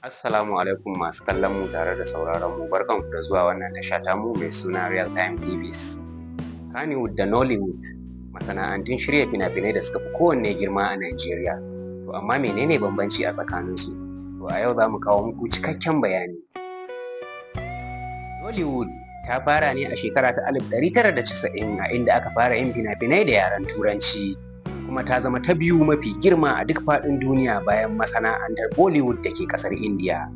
Assalamu alaikum masu kallon mu tare da sauraron mu, barkanku da zuwa wannan tasha tamu mai suna Real Time TVs. Kannywood da Nollywood masana'antun shirya fina-finai da suka fi kowanne girma a Najeriya. To amma menene bambanci a tsakaninsu? To a yau za mu kawo muku cikakken bayani. Nollywood ta fara ne a shekara ta 1990 a inda aka fara yin fina-finai da yaren Turanci. Kuma ta zama ta biyu mafi girma a duk faɗin duniya bayan masana'antar Bollywood da ke ƙasar Indiya.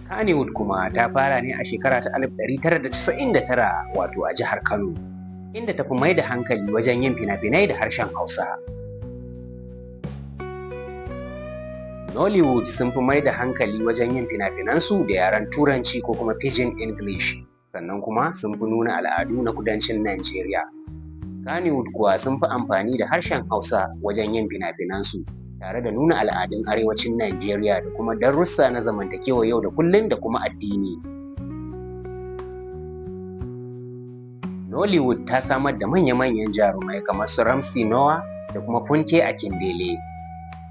Kannywood kuma ta fara ne a shekara ta 1999 wato a jihar Kano, inda ta fi mai da hankali wajen yin fina-finai da harshen Hausa. Nollywood sun fi mai da hankali wajen yin fina-finansu da yaren Turanci ko kuma Pidgin English, sannan kuma sun fi nuna al'adu na kudancin Najeriya. Kannywood kuwa sun fi amfani da harshen Hausa wajen yin fina-finansu, tare da nuna al'adun arewacin Najeriya da kuma darussa na zamantakewa yau da kullum da kuma addini. Nollywood ta samar da manya-manyan jarumai kamar su Ramsey Noah da kuma Funke Akindele.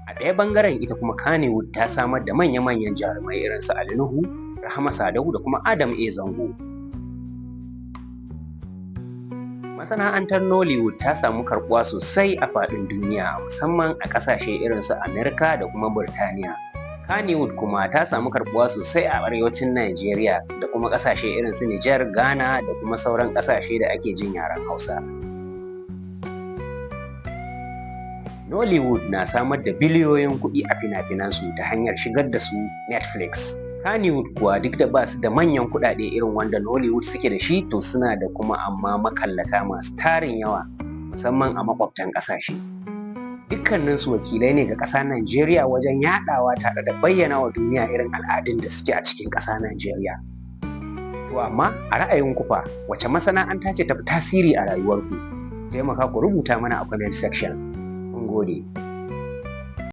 A ɗaya ɓangaren ita kuma Kannywood ta samar da manya-manyan jarumai irin su Ali Nuhu, Rahama Sadau da kuma Adam A. Zango. Masana'antar Nollywood ta samu karɓuwa sosai a faɗin duniya, musamman a ƙasashe irin su Amerika da kuma Burtaniya. Kannywood kuma ta samu karɓuwa sosai a arewacin Najeriya da kuma ƙasashe irin su Nijar, Ghana da kuma sauran ƙasashe da ake jin yaren Hausa. Nollywood na samar da biliyoyin kuɗi a fina-finansu ta hanyar shigar da su Netflix. Kannywood kuwa duk da ba su da manyan kuɗaɗe irin wanda Nollywood suke da shi, to suna da kuma amma makallata masu tarin yawa, musamman a makwabtan ƙasashe. Dukkaninsu wakilai ne ga ƙasa Najeriya wajen yaɗawa tare da bayyana wa duniya irin al'adun da suke a cikin ƙasa Najeriya. To amma a ra'ayinku fa, wace masana'anta ce ta fi tasiri a rayuwarku? Taimaka ku rubuta mana a comment section. Mun gode.